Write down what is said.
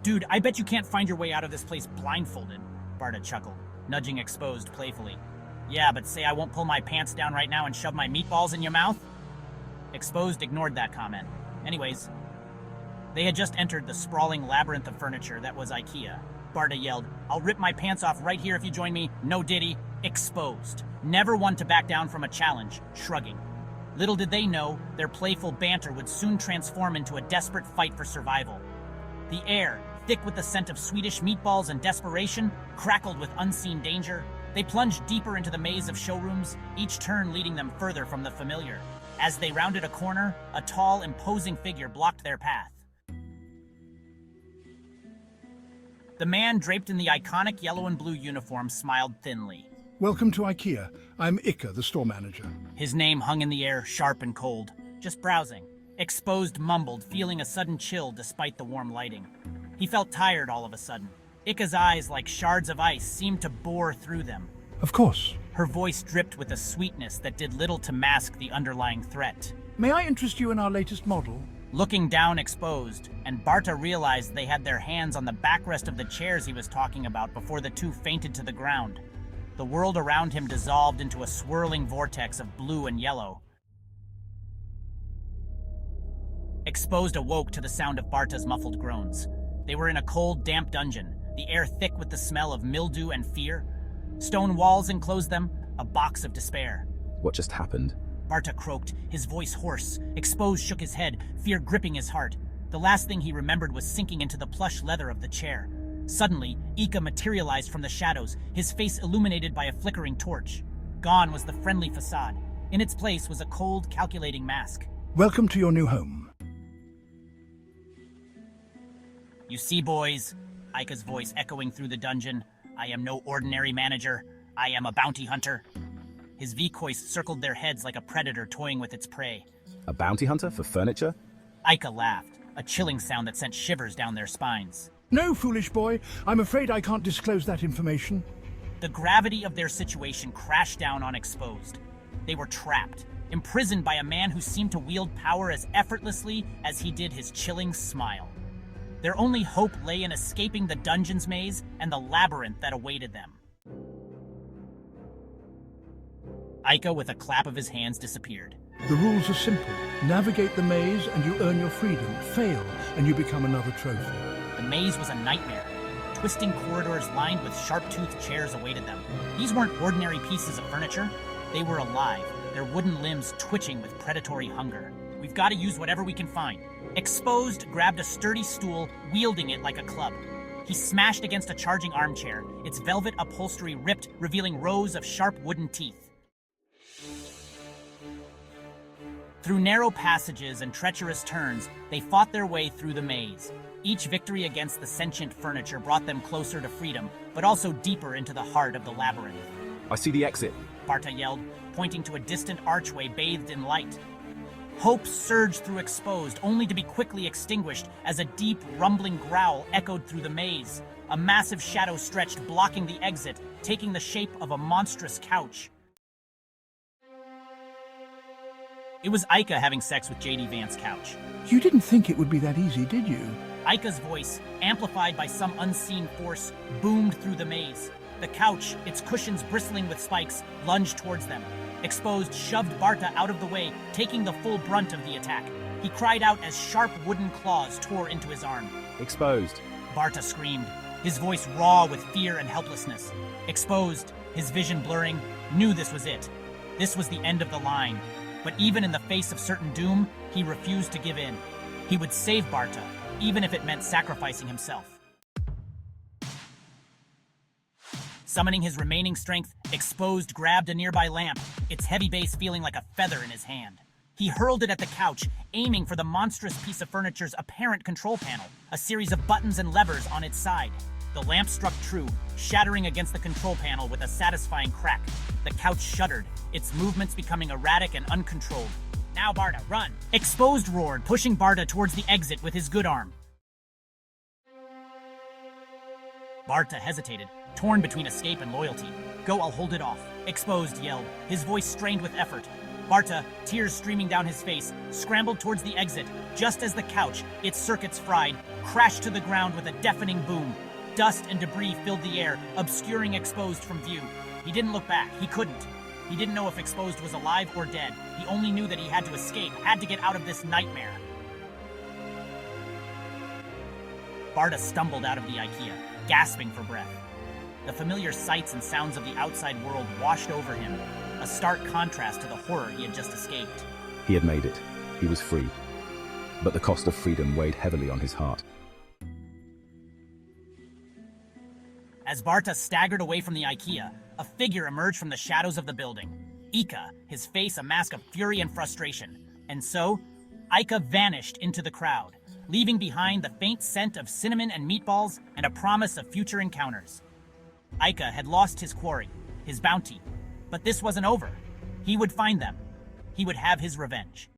Dude, I bet you can't find your way out of this place blindfolded, Barta chuckled, nudging Xposed playfully. Yeah, but say I won't pull my pants down right now and shove my meatballs in your mouth? Xposed ignored that comment. Anyways, they had just entered the sprawling labyrinth of furniture that was IKEA. Barta yelled, I'll rip my pants off right here if you join me. No diddy. Xposed. Never one to back down from a challenge, shrugging. Little did they know, their playful banter would soon transform into a desperate fight for survival. The air, thick with the scent of Swedish meatballs and desperation, crackled with unseen danger. They plunged deeper into the maze of showrooms, each turn leading them further from the familiar. As they rounded a corner, a tall, imposing figure blocked their path. The man draped in the iconic yellow and blue uniform smiled thinly. Welcome to IKEA. I'm Ika, the store manager. His name hung in the air, sharp and cold. Just browsing. Xposed mumbled, feeling a sudden chill despite the warm lighting. He felt tired all of a sudden. Ika's eyes, like shards of ice, seemed to bore through them. Of course. Her voice dripped with a sweetness that did little to mask the underlying threat. May I interest you in our latest model? Looking down Xposed, and Barta realized they had their hands on the backrest of the chairs he was talking about before the two fainted to the ground. The world around him dissolved into a swirling vortex of blue and yellow. Xposed awoke to the sound of Barta's muffled groans. They were in a cold, damp dungeon, the air thick with the smell of mildew and fear. Stone walls enclosed them, a box of despair. What just happened? Barta croaked, his voice hoarse. Xposed shook his head, fear gripping his heart. The last thing he remembered was sinking into the plush leather of the chair. Suddenly, Ika materialized from the shadows, his face illuminated by a flickering torch. Gone was the friendly facade. In its place was a cold, calculating mask. Welcome to your new home. You see, boys, Ika's voice echoing through the dungeon, I am no ordinary manager. I am a bounty hunter. His V-voice circled their heads like a predator toying with its prey. A bounty hunter for furniture? Ika laughed, a chilling sound that sent shivers down their spines. No, foolish boy. I'm afraid I can't disclose that information. The gravity of their situation crashed down on Xposed. They were trapped, imprisoned by a man who seemed to wield power as effortlessly as he did his chilling smile. Their only hope lay in escaping the dungeon's maze and the labyrinth that awaited them. Ika, with a clap of his hands, disappeared. The rules are simple. Navigate the maze and you earn your freedom. Fail and you become another trophy. The maze was a nightmare. Twisting corridors lined with sharp-toothed chairs awaited them. These weren't ordinary pieces of furniture. They were alive, their wooden limbs twitching with predatory hunger. We've got to use whatever we can find. Xposed grabbed a sturdy stool, wielding it like a club. He smashed against a charging armchair, its velvet upholstery ripped, revealing rows of sharp wooden teeth. Through narrow passages and treacherous turns, they fought their way through the maze. Each victory against the sentient furniture brought them closer to freedom, but also deeper into the heart of the labyrinth. I see the exit. Barta yelled, pointing to a distant archway bathed in light. Hope surged through Xposed, only to be quickly extinguished as a deep, rumbling growl echoed through the maze. A massive shadow stretched, blocking the exit, taking the shape of a monstrous couch. It was Ika having sex with J.D. Vance's couch. You didn't think it would be that easy, did you? Ika's voice, amplified by some unseen force, boomed through the maze. The couch, its cushions bristling with spikes, lunged towards them. Xposed shoved Barta out of the way, taking the full brunt of the attack. He cried out as sharp wooden claws tore into his arm. Exposed. Barta screamed, his voice raw with fear and helplessness. Xposed, his vision blurring, knew this was it. This was the end of the line. But even in the face of certain doom, he refused to give in. He would save Barta, even if it meant sacrificing himself. Summoning his remaining strength, Xposed grabbed a nearby lamp, its heavy base feeling like a feather in his hand. He hurled it at the couch, aiming for the monstrous piece of furniture's apparent control panel, a series of buttons and levers on its side. The lamp struck true, shattering against the control panel with a satisfying crack. The couch shuddered, its movements becoming erratic and uncontrolled. Now, Barta, run! Xposed roared, pushing Barta towards the exit with his good arm. Barta hesitated, torn between escape and loyalty. Go, I'll hold it off. Xposed yelled, his voice strained with effort. Barta, tears streaming down his face, scrambled towards the exit, just as the couch, its circuits fried, crashed to the ground with a deafening boom. Dust and debris filled the air, obscuring Xposed from view. He didn't look back. He couldn't. He didn't know if Xposed was alive or dead. He only knew that he had to escape, had to get out of this nightmare. Barta stumbled out of the IKEA, gasping for breath. The familiar sights and sounds of the outside world washed over him, a stark contrast to the horror he had just escaped. He had made it. He was free. But the cost of freedom weighed heavily on his heart. As Barta staggered away from the IKEA, a figure emerged from the shadows of the building. Ika, his face a mask of fury and frustration. And so, Ika vanished into the crowd, leaving behind the faint scent of cinnamon and meatballs and a promise of future encounters. Ika had lost his quarry, his bounty, but this wasn't over. He would find them. He would have his revenge.